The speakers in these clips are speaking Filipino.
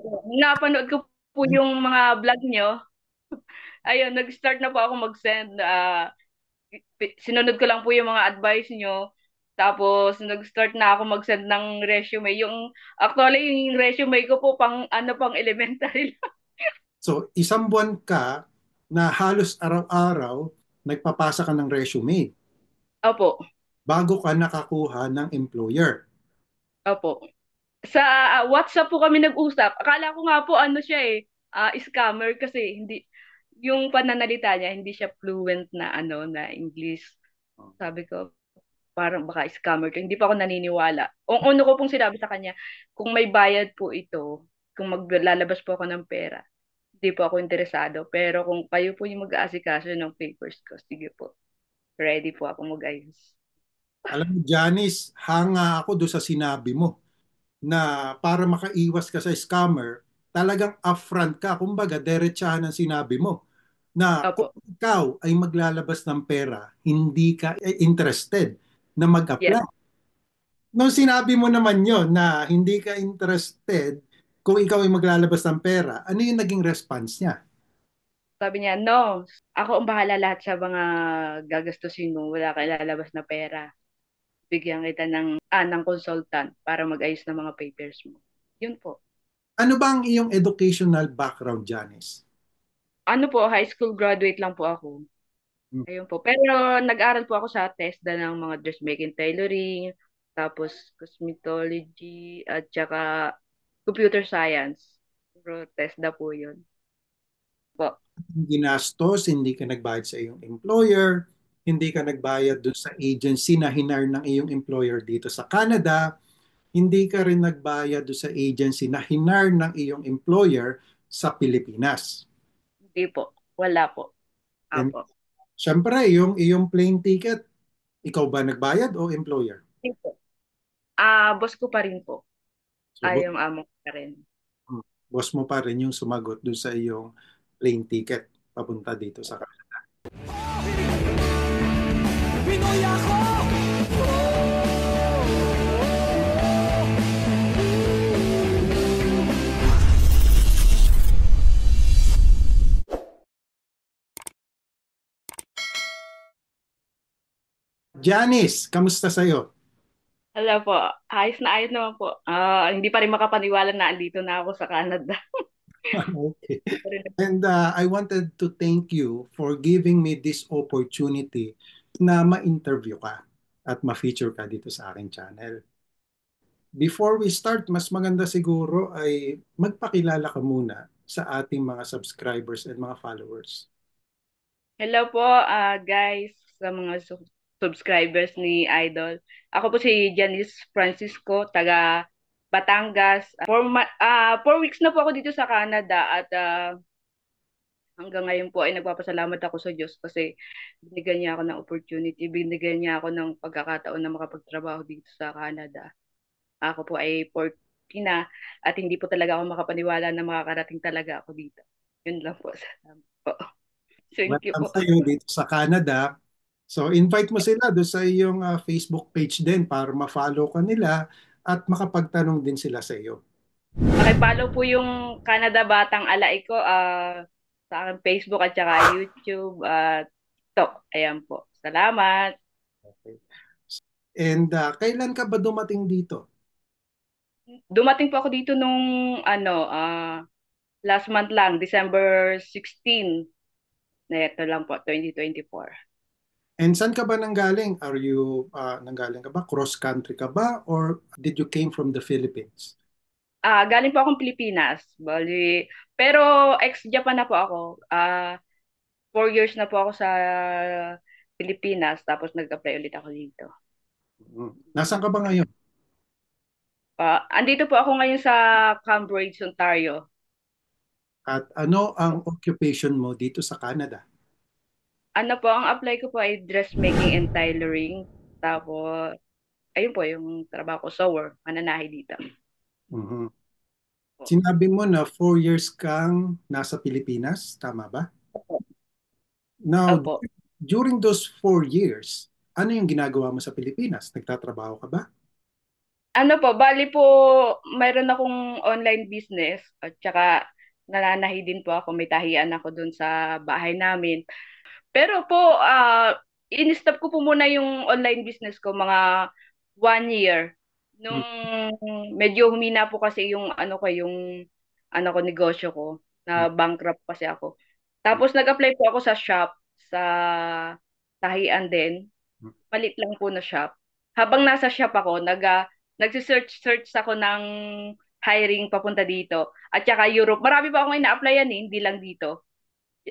Napanood ko po yung mga vlog nyo. Ayun, nag-start na po ako mag-send. Sinunod ko lang po yung mga advice nyo. Tapos, nag-start na ako mag-send ng resume. Actually, yung resume ko po pang elementary lang. So, isang buwan ka na halos araw-araw nagpapasa ka ng resume Opo, bago ka nakakuha ng employer. opo. Sa WhatsApp po kami nag-usap. Akala ko nga po ano siya scammer kasi yung pananalita niya, hindi siya fluent na na English. Sabi ko, parang baka scammer to. Hindi pa ako naniniwala. Ang uno ko pong sinabi sa kanya, kung may bayad po ito, kung maglalabas po ako ng pera, hindi po ako interesado. Pero kung kayo po yung mag-aasikaso ng papers ko, sige po. Ready po ako mag-ayos. Alam mo, Janice, hanga ako doon sa sinabi mo na para makaiwas ka sa scammer, talagang upfront ka. Kumbaga, diretsahan ang sinabi mo na kung Opo. ikaw ay maglalabas ng pera, hindi ka interested na Yes. mag-apply. Nung sinabi mo naman yon na hindi ka interested kung ikaw ay maglalabas ng pera, ano yung naging response niya? Sabi niya, no, ako ang bahala lahat sa mga gagastusin mo. Wala kang lalabas na pera. Bigyan kita ng consultant para mag-ayos ng mga papers mo. Yun po. Ano ba ang iyong educational background, Janice? Ano po, high school graduate lang po ako. Hmm. Ayun po. Pero nag-aral po ako sa TESDA ng mga dressmaking tailoring, tapos cosmetology, at saka computer science. Puro TESDA po yun. Po. Ginastos, hindi ka nagbayad sa iyong employer, hindi ka nagbayad doon sa agency na hinar ng iyong employer dito sa Canada, hindi ka rin nagbayad doon sa agency na hinar ng iyong employer sa Pilipinas. Hindi po. Wala po. And Apo. syempre, yung iyong plane ticket, ikaw ba nagbayad o employer? Hindi po. Boss ko pa rin po. So, Yung amo ko pa rin. boss mo pa rin yung sumagot doon sa iyong plane ticket papunta dito sa Canada. Pinoy ako! Janice, kamusta sa'yo? Hala po. Ayos naman po. Hindi pa rin makapaniwala na andito na ako sa Canada. Okay. Hindi pa rin. And I wanted to thank you for giving me this opportunity na ma-interview ka at ma-feature ka dito sa aking channel. Before we start, mas maganda siguro ay magpakilala ka muna sa ating mga subscribers and mga followers. Hello po, guys, sa mga subscribers ni Idol. Ako po si Janice Francisco, taga Batangas. 4 weeks na po ako dito sa Canada at hanggang ngayon po ay nagpapasalamat ako sa Diyos kasi binigyan niya ako ng opportunity, binigyan niya ako ng pagkakataon na makapagtrabaho dito sa Canada. Ako po ay 40 na at hindi po talaga ako makapaniwala na makakarating talaga ako dito. Yun lang po. Salamat po. Thank you Welcome po. sa iyo dito sa Canada. So invite mo sila doon sa iyong Facebook page din para ma-follow ka nila at makapagtanong din sila sa iyo. Pakipollow po yung Canada Batang Alay ko sa aking Facebook at saka YouTube at TikTok. Ayan po. Salamat. Okay. And kailan ka ba dumating dito? Dumating po ako dito nung last month lang, December 16. Na ito lang po, 2024. And saan ka ba nanggaling? Are you, nanggaling ka ba? Cross country ka ba? Or did you came from the Philippines? Galing po akong Pilipinas. Bali, pero ex-Japan na po ako. 4 years na po ako sa Pilipinas, tapos nag-apply ulit ako dito. Mm. Nasaan ka ba ngayon? Andito po ako ngayon sa Cambridge, Ontario. At ano ang occupation mo dito sa Canada? Ano po, ang apply ko po ay dressmaking and tailoring. Tapos, ayun po yung trabaho ko, sewer, mananahi dito. Mhm. Po. Sinabi mo na 4 years kang nasa Pilipinas, tama ba? Opo. Now, Opo. during those 4 years, ano yung ginagawa mo sa Pilipinas? Nagtatrabaho ka ba? Ano po, bali po, mayroon akong online business at saka nananahi din po ako, may tahian ako dun sa bahay namin. Pero po, in-stop ko po muna yung online business ko mga 1 year. Nung Mm, medyo humina po kasi yung ano ko, yung ano ko, negosyo ko, mm, na bankrupt kasi ako. mm, Tapos nag-apply po ako sa shop, sa tahian din. mm. Malit lang po na shop. Habang nasa shop ako, nagsisearch ako ng hiring papunta dito. At saka Europe. Marami pa akong ina-applyan hindi lang dito.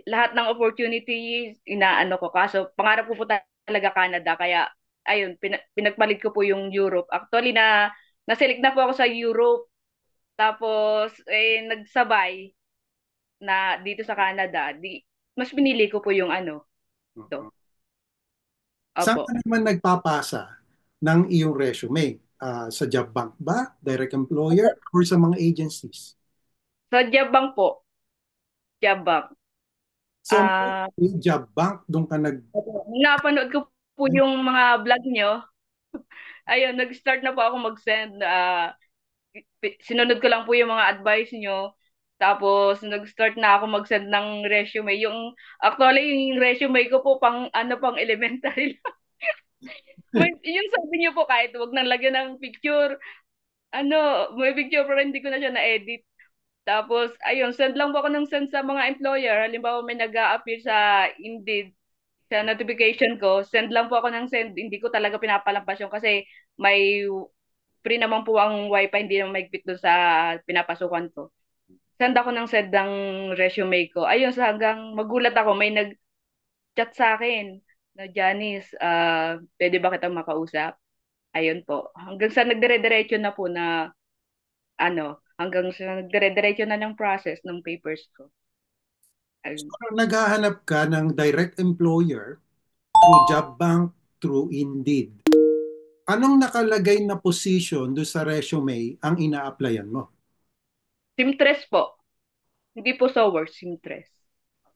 Lahat ng opportunities, inaano ko. Kaso, pangarap ko po talaga Canada. Kaya, ayun, pinagpalit ko po yung Europe. Actually, na-select na po ako sa Europe. Tapos, nagsabay na dito sa Canada. Mas pinili ko po yung ano, to. Mm. Saan ka Opo. naman nagpapasa ng iyong resume? Sa job bank ba? Direct employer? Opo. Or sa mga agencies? Sa Jabang po. Jabang. So, Ah, yung job bank, doon ka nag... napanood ko po yung mga vlog nyo. Ayun, nag-start na po ako mag-send. Sinunod ko lang po yung mga advice nyo. Tapos, nag-start na ako mag-send ng resume. Actually, yung resume ko po pang elementary lang. Yung sabi nyo po, kahit wag nang lagyan ng picture, may picture pero hindi ko na siya na-edit. Tapos, ayun, send lang po ako ng send sa mga employer. Halimbawa, may nag-a-appear sa Indeed, sa notification ko, send lang po ako ng send. Hindi ko talaga pinapalampas yun kasi may free naman po ang wifi, hindi naman maigpit doon sa pinapasukan ko. Send ako ng send ng resume ko. Ayun, sa hanggang magulat ako, may nag-chat sa akin na Janice, pwede ba kitang makausap? Ayun po. Hanggang sa nagdire-diretso na po na hanggang sa nagdire-diretso na ng process ng papers ko. So, Ayun. naghahanap ka ng direct employer through job bank, through Indeed. Anong nakalagay na position doon sa resume ang ina-applyan mo? Simtres po. Hindi po sour, Simtres.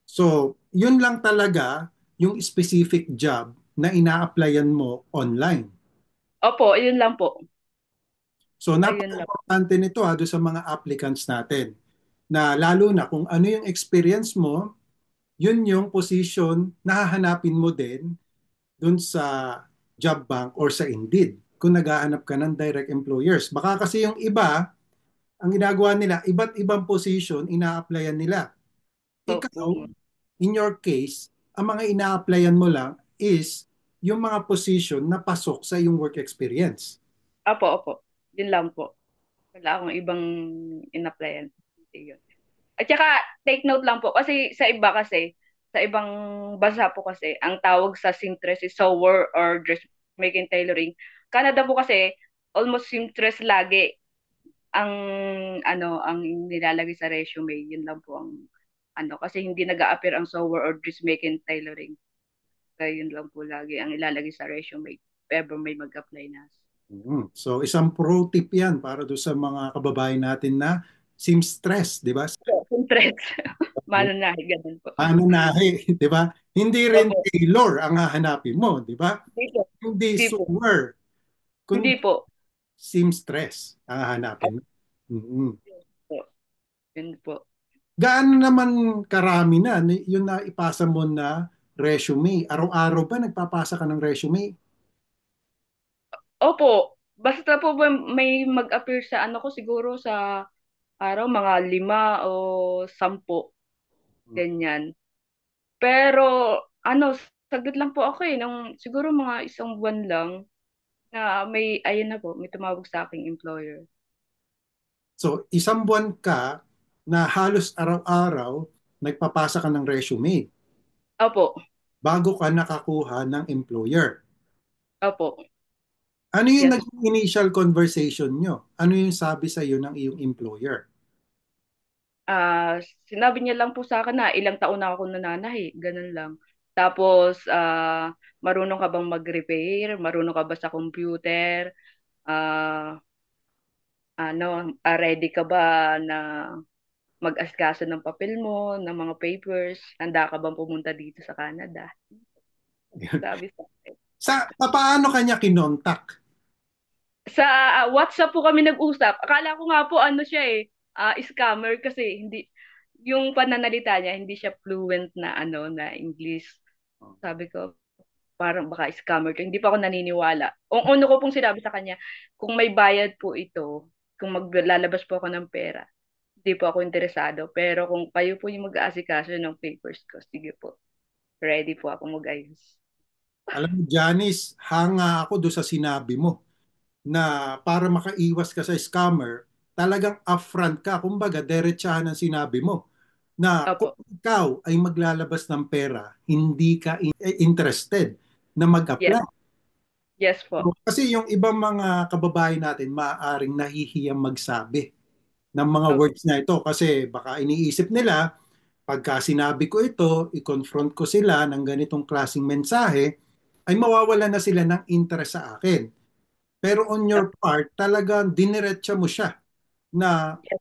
So, yun lang talaga yung specific job na ina-applyan mo online. Opo, ayun lang po. So, Ayun lang. napaka-importante nito doon sa mga applicants natin na lalo na kung ano yung experience mo, yun yung position na hahanapin mo din doon sa job bank or sa Indeed kung naghahanap ka ng direct employers. Baka kasi yung iba, ang ginagawa nila, iba't ibang position ina-applyan nila. Opo. Ikaw, in your case, ang mga ina-applyan mo lang is yung mga position na pasok sa yung work experience. Opo. Yun lang po. Wala akong ibang in-applyan. Yun. At saka, take note lang po, kasi sa ibang bansa po kasi, ang tawag sa seamstress is sewer or dressmaking tailoring. Canada po kasi, almost seamstress lagi ang nilalagay sa resume. Yun lang po ang, kasi hindi nag-a-appear ang sewer or dressmaking tailoring. Kaya yun lang po lagi ang ilalagay sa resume if ever may mag-apply na. Mhm. So, isang pro tip yan para doon sa mga kababayan natin na seamstress, di ba? So, seamstress. Mananahi, ganun po. Mananahi, di ba? Hindi rin Opo. tailor ang hahanapin mo, di ba? Hindi po. Hindi Hindi po. sewer, Hindi kundi po. seamstress ang hahanapin mo. Mhm. Opo. Yun po. Gaano naman karami na yun na ipasa mo na resume? Araw-araw ba nagpapasa ka ng resume? Opo. Basta po ba may mag-appear sa ano ko siguro sa araw mga 5 o 10 ganyan. Pero saglit lang po ako siguro mga isang buwan lang na ayun na po, may tumawag sa aking employer. So, isang buwan ka na halos araw-araw nagpapasa ka ng resume Opo. bago ka nakakuha ng employer. Opo. Ano yung Yes. naging initial conversation nyo? Ano yung sabi sa iyo ng iyong employer? Ah, Sinabi niya lang po sa akin na ilang taon na ako nananahi, ganun lang. Tapos, marunong ka bang mag-repair? Marunong ka ba sa computer? Ah, Ready ka ba na mag-asikaso ng papel mo, ng mga papers? Handa ka bang pumunta dito sa Canada? Sabi sa akin. Paano kanya kinontak? Sa WhatsApp po kami nag-usap. Akala ko nga po ano siya scammer kasi hindi yung pananalita niya hindi siya fluent na na English. Sabi ko, parang baka scammer to. Hindi pa ako naniniwala. Ang uno ko pong sinabi sa kanya, kung may bayad po ito, kung maglalabas po ako ng pera, hindi po ako interesado. Pero kung kayo po yung mag-aasikaso ng papers ko, sige po. Ready po ako mag-ayos. Alam mo, Janice, hanga ako doon sa sinabi mo na para makaiwas ka sa scammer, talagang upfront ka. Kumbaga, diretsahan ang sinabi mo na kung Opo. ikaw ay maglalabas ng pera, hindi ka interested na Yes. mag-apply. Yes po. Kasi yung ibang mga kababayan natin, maaaring nahihiyang magsabi ng mga Opo. words na ito kasi baka iniisip nila, pagka sinabi ko ito, i-confront ko sila ng ganitong klaseng mensahe, ay mawawala na sila ng interest sa akin. Pero on your part, talagang diniretsa mo siya na Yes.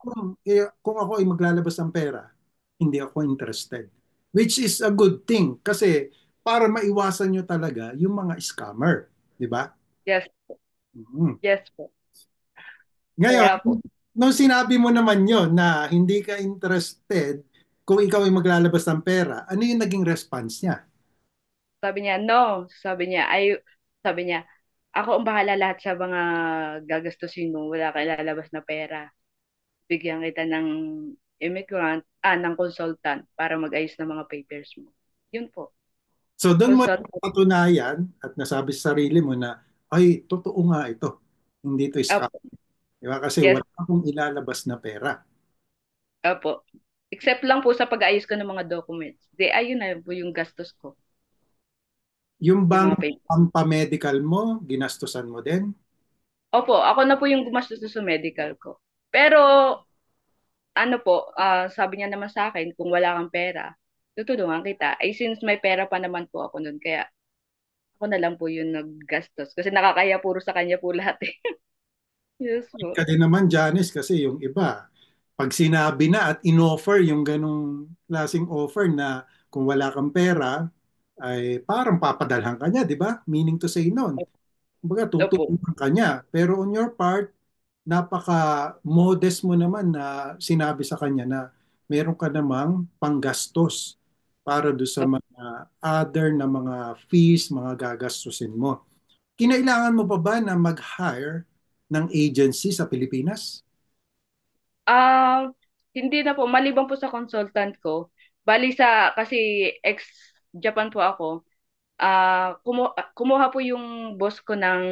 kung ako ay maglalabas ng pera, hindi ako interested. Which is a good thing kasi para maiwasan nyo talaga yung mga scammer. Di ba? Yes. Mhm. Yes po. Ngayon, Kaya po, nung sinabi mo naman yon na hindi ka interested kung ikaw ay maglalabas ng pera, ano yung naging response niya? sabi niya, no. Sabi niya, ako ang bahala lahat sa mga gagastusin mo. Wala kang ilalabas na pera. Bigyan kita ng ng consultant para mag-ayos ng mga papers mo. Yun po. So doon mo Consultant. patunayan at nasabi sa sarili mo na, ay, totoo nga ito. Hindi ito scam. Opo. Di ba? Kasi Yes. wala akong ilalabas na pera. Opo. Except lang po sa pag-ayos ko ng mga documents. Di, ayun na po yung gastos ko. Yung Yung bang mga papers. pampamedical mo, ginastusan mo din? Opo, ako na po yung gumastos sa medical ko. Pero ano po, sabi niya naman sa akin, kung wala kang pera, tutulungan kita. Ay since may pera pa naman po ako nun, kaya ako na lang po yung naggastos. Kasi nakakaya puro sa kanya po lahat eh. Yes po. Ka din naman, Janice, kasi yung iba, pag sinabi na at in-offer yung ganong klaseng offer na kung wala kang pera, ay parang papadalhan ka niya, di ba? Meaning to say nun. Kumbaga, Opo. tutulungan ka niya. Pero on your part, napaka-modest mo naman na sinabi sa kanya na meron ka namang panggastos para do sa Opo. mga other na mga fees, mga gagastusin mo. Kinailangan mo pa ba na mag-hire ng agency sa Pilipinas? Ah, hindi na po, maliban po sa consultant ko, bali kasi ex-Japan po ako, kumuha po yung boss ko ng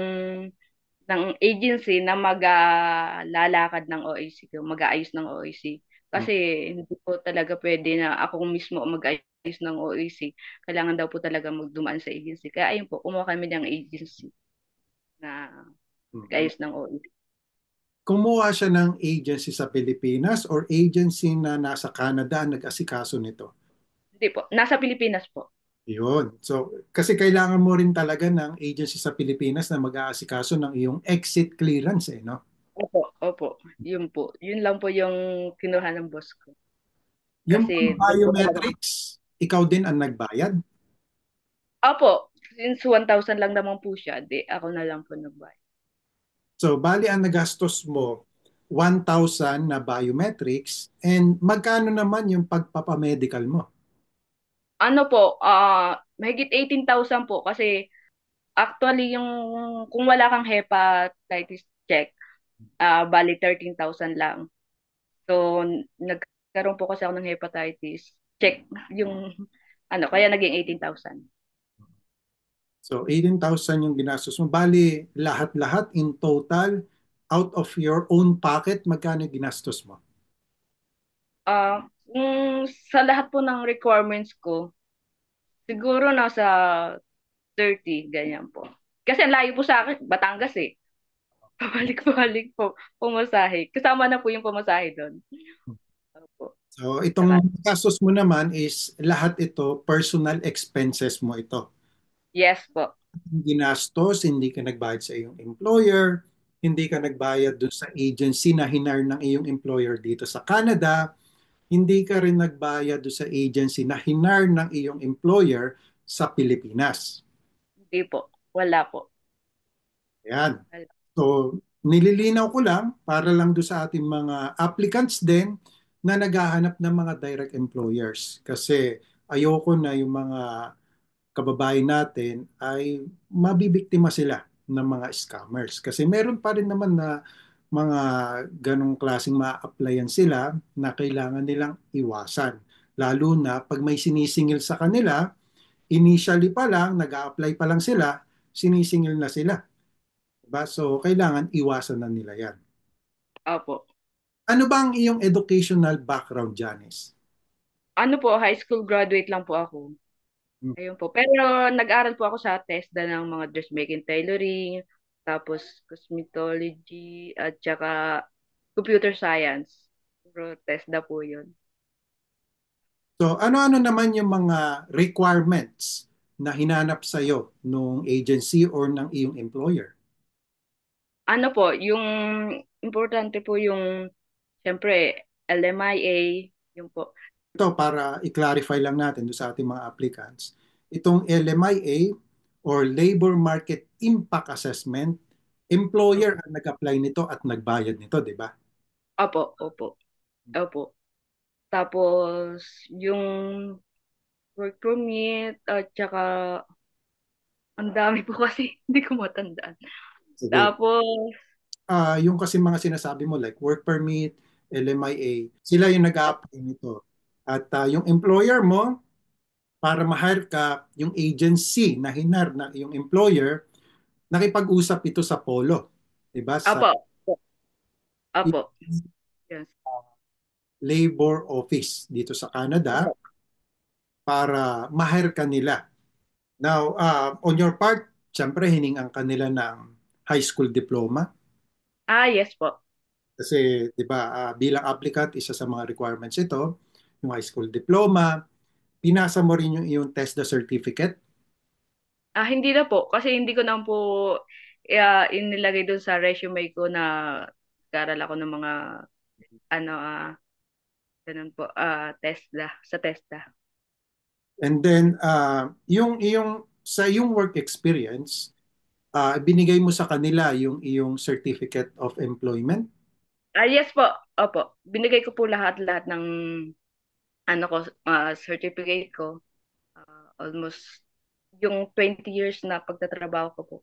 agency na mag-lalakad ng OAC ko, mag-aayos ng OAC. Hmm. Kasi hindi po talaga pwede na ako mismo ang mag-ayos ng OAC. Kailangan daw po talaga magdumaan sa agency. Kaya ayun po, kumuha kami ng agency na Mhm. mag-ayos ng OAC. Kumuha siya ng agency sa Pilipinas or agency na nasa Canada ang nag-asikaso nito? Hindi po, nasa Pilipinas po. Yun. So, kasi kailangan mo rin talaga ng agency sa Pilipinas na mag-aasikaso ng iyong exit clearance eh, no? Opo, opo. Yun po. Yun lang po yung kinuha ng boss ko. Yung Kasi mga doon po talaga. biometrics, ikaw din ang nagbayad. Opo, since 1,000 lang naman po siya, di ako na lang po nagbayad. So, bali ang nagastos mo, 1,000 na biometrics and magkano naman yung pagpapamedical mo? Ano po, mahigit 18,000 po kasi actually yung kung wala kang hepatitis check, bali 13,000 lang. So nagkaroon po kasi ako ng hepatitis check yung kaya naging 18,000. So, 18,000 yung ginastos mo. Bali, lahat-lahat in total, out of your own pocket, magkano ginastos mo? Sa lahat po ng requirements ko, siguro nasa 30 ganyan po. Kasi ang layo po sa akin, Batangas eh. Pabalik-balik po, pumasahe. Kasama na po yung pumasahe doon. Opo. So, Saka, itong gastos mo naman is lahat ito, personal expenses mo ito. yes po. Ginastos, hindi ka nagbayad sa iyong employer, hindi ka nagbayad dun sa agency na hinar ng iyong employer dito sa Canada, hindi ka rin nagbayad dun sa agency na hinar ng iyong employer sa Pilipinas. Hindi po. Wala po. Ayan. Wala. So, nililinaw ko lang para lang do sa ating mga applicants din na naghahanap ng mga direct employers. Kasi ayoko na yung mga kababayan natin ay mabibiktima sila ng mga scammers. Kasi meron pa rin naman na mga ganong klaseng ma-applyan sila na kailangan nilang iwasan. Lalo na pag may sinisingil sa kanila, initially pa lang, nag-a-apply pa lang sila, sinisingil na sila. Diba? So, kailangan iwasan na nila yan. Opo. Ano ba ang iyong educational background, Janice? Ano po, high school graduate lang po ako. Hmm. Ayun po. Pero nag-aral po ako sa TESDA ng mga dressmaking tailoring, tapos cosmetology, at saka computer science. Puro TESDA po yun. So, ano-ano naman yung mga requirements na hinanap sa'yo nung agency or ng iyong employer? Ano po, yung importante po yung, siyempre, LMIA, yung po. Ito, para i-clarify lang natin doon sa ating mga applicants. Itong LMIA or Labor Market Impact Assessment, employer ang nag-apply nito at nagbayad nito, di ba? Opo, opo, opo. Tapos, yung work permit, at saka, ang dami po kasi, hindi ko matandaan. Sige. Tapos, Yung kasi mga sinasabi mo like work permit, LMIA, sila yung nag-a-apply nito. At yung employer mo, para ma-hire ka, yung agency na hinar na yung employer, nakipag-usap ito sa Polo, 'di ba? Sa opo, opo, yes. labor office dito sa Canada Opo. para ma-hire ka nila. Now, on your part, syempre hiningan ka nila ng high school diploma Yes po. kasi 'di ba, bilang applicant, isa sa mga requirements ito, yung high school diploma, pinasa mo rin yung iyong TESDA certificate. Hindi na po, kasi hindi ko na po inilagay doon sa resume ko na nag-aral ako ng mga, ano, ganun po, TESDA, sa TESDA. And then, yung iyong sa iyong work experience, binigay mo sa kanila yung iyong certificate of employment. Yes po, opo. Binigay ko po lahat-lahat ng, ano ko, certificate ko. Almost yung 20 years na pagtatrabaho ko po.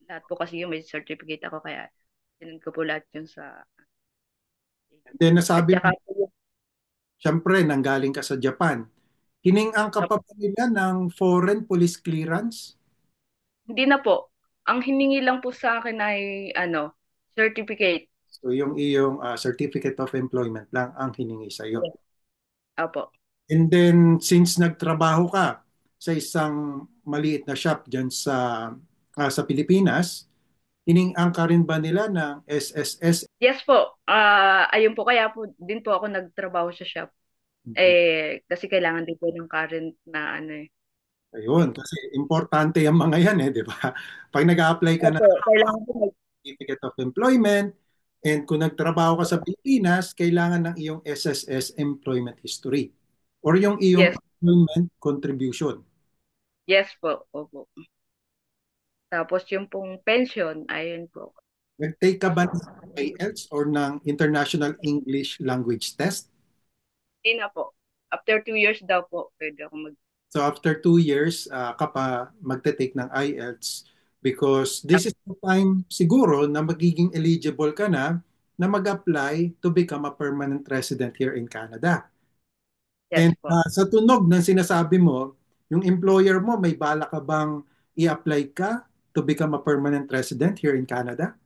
Lahat po kasi yung may certificate ako, kaya sinun ko po lahat yun sa, And then at nasabi saka mo, po yung, syempre, nanggaling ka sa Japan. Hiningang ka pa ba nila ng foreign police clearance? hindi na po. Ang hiningi lang po sa akin ay, certificate. So yung iyong certificate of employment lang ang hiningi sa iyo. Yes. Opo. And then since nagtrabaho ka sa isang maliit na shop diyan sa Pilipinas, hiningang ka rin ba nila ng SSS? Yes po. Ayun po, kaya po din po ako nagtrabaho sa shop. Kasi kailangan din po ng current na ano eh. Ayun, kasi importante yung mga yan di ba? Pag nag-a-apply ka na Opo, kailangan po certificate of employment, and kung nagtrabaho ka sa Pilipinas, kailangan ng iyong SSS employment history or yung iyong yes. employment contribution. Yes po. Opo. Tapos yung pong pension, ayun po. Nag-take ka ba ng IELTS or ng International English Language Test? Hindi na po. After 2 years daw po, pwede ako mag... So after 2 years, ka pa magte-take ng IELTS because this is the time siguro na magiging eligible ka na mag-apply to become a permanent resident here in Canada. Yes And po. sa tunog ng sinasabi mo, yung employer mo, may bala ka bang i-apply ka to become a permanent resident here in Canada?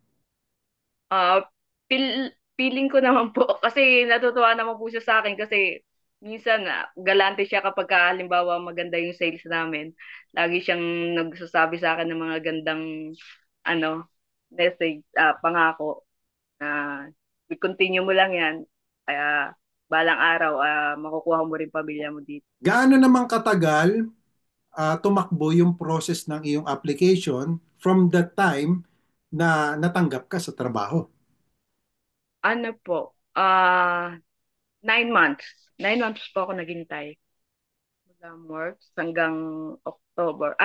Ah, feeling ko naman po kasi natutuwa naman po siya sa akin kasi minsan galante siya kapag halimbawa maganda yung sales namin. Lagi siyang nagsasabi sa akin ng mga gandang ano message, pangako na i-continue mo lang yan. Kaya balang araw makukuha mo rin pamilya mo dito. Gaano naman katagal tumakbo yung process ng iyong application from the time na natanggap ka sa trabaho? Ano po? 9 months. 9 months po ako naghintay. Mula March hanggang October.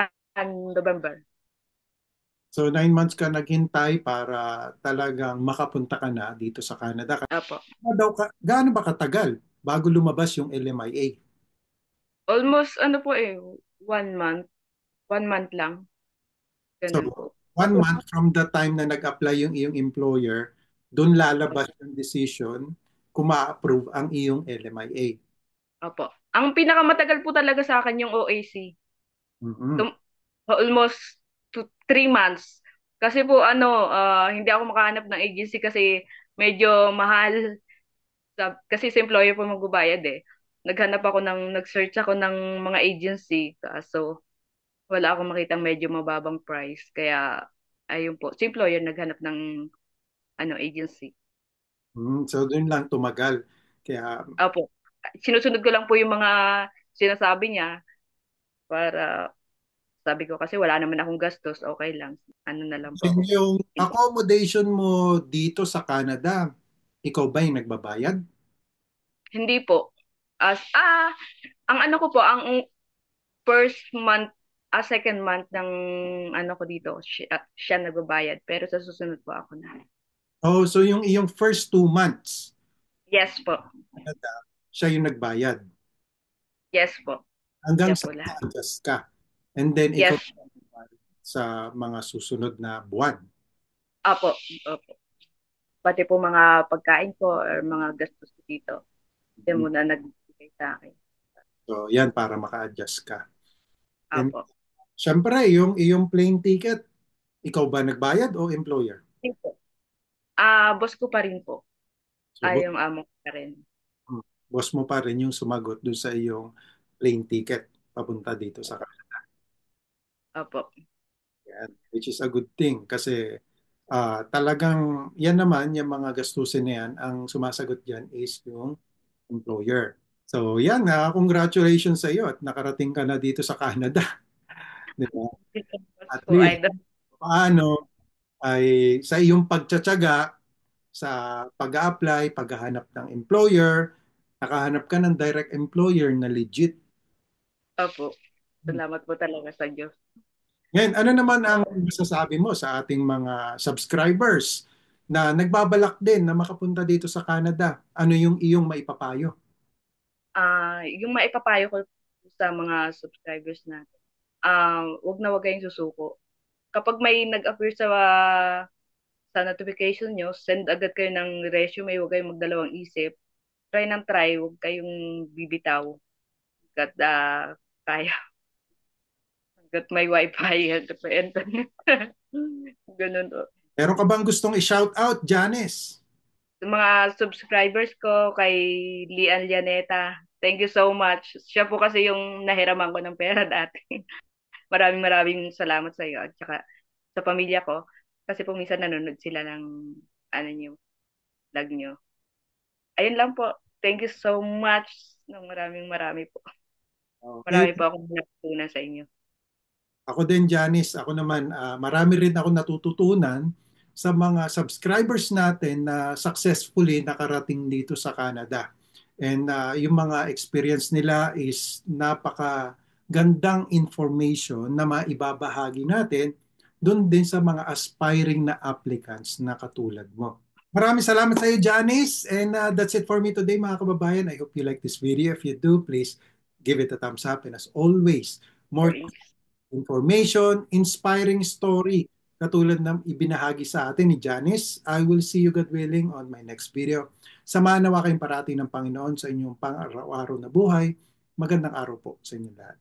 November. So 9 months ka naghintay para talagang makapunta ka na dito sa Canada. Opo. Gaano ba katagal bago lumabas yung LMIA? Almost ano po eh, 1 month. 1 month lang. So, Ganun po. 1 month from the time na nag-apply yung iyong employer, doon lalabas Opo. yung decision kung ma-approve ang iyong LMIA. Opo. Ang pinakamatagal po talaga sa akin yung OAC. Mhm. Tum- Almost 3 months. Kasi po ano, hindi ako makahanap ng agency kasi medyo mahal. Kasi sa employer po magbabayad eh. Nag-search ako ng mga agency. So, wala akong makitang medyo mababang price. Kaya, ayun po. Si employer naghanap ng agency. So, doon lang tumagal. Kaya, Opo. Sinusunod ko lang po yung mga sinasabi niya para sabi ko kasi wala naman akong gastos, okay lang. Ano na lang po. yung accommodation mo dito sa Canada, ikaw ba yung nagbabayad? Hindi po. Ang ano ko po, ang first month, second month ng ano ko dito, siya nagbabayad. Pero sa susunod po ako na. Oh, so yung iyong first 2 months, Yes po. Canada, siya yung nagbayad. Yes po. Hanggang Siya sa po lahat. adjust ka. And then, ikaw Yes. sa mga susunod na buwan. Apo. Opo. Pati po mga pagkain ko or mga gastos ko dito. Siya Mhm. muna nagbigay sa akin. So, yan para maka-adjust ka. And Apo. syempre, yung iyong plane ticket, ikaw ba nagbayad o employer? Hindi po. Boss ko pa rin po. So, Yung amo ko pa rin. boss mo pa rin yung sumagot doon sa iyong plane ticket papunta dito sa Canada. Opo. Yan, which is a good thing kasi talagang yan naman, yung mga gastusin na yan, ang sumasagot yan is yung employer. So yan, congratulations sa iyo at nakarating ka na dito sa Canada. Di ba? Boss At ko, least, idol. paano ay sa iyong pagtsatsaga sa pag-apply, paghahanap ng employer, nakahanap ka ng direct employer na legit. Opo. Salamat po talaga sa Diyos. Ngayon, ano naman ang masasabi mo sa ating mga subscribers na nagbabalak din na makapunta dito sa Canada? Ano yung iyong maipapayo? Yung maipapayo ko sa mga subscribers natin, wag kayong susuko. Kapag may nag-appear sa notification nyo, send agad kayo ng resume, huwag kayong magdalawang isip. Try ng try, huwag kayong bibitaw. Hanggat kaya, hanggat may wifi, hanggat may internet. Ganun o. Meron ka bang gustong i-shout out, Janice? Sa mga subscribers ko, kay Lian Llaneta, thank you so much. Siya po kasi yung nahiraman ko ng pera dati. Maraming maraming salamat sa iyo at saka sa pamilya ko. Kasi po minsan nanonood sila ng nyo, vlog nyo. Ayun lang po. Thank you so much. Maraming marami po. Okay. Marami po akong natutunan sa inyo. Ako din, Janice, ako naman, marami rin ako natututunan sa mga subscribers natin na successfully nakarating dito sa Canada. And yung mga experience nila is napaka gandang information na maibabahagi natin doon din sa mga aspiring na applicants na katulad mo. Maraming salamat sa iyo, Janice. And that's it for me today, mga kababayan. I hope you like this video. If you do, please give it a thumbs up. And as always, more Sorry. information, inspiring story katulad ng ibinahagi sa atin ni Janice. I will see you, God willing, on my next video. Samahan nawa kayong parati ng Panginoon sa inyong pang-araw-araw na buhay. Magandang araw po sa inyo lahat.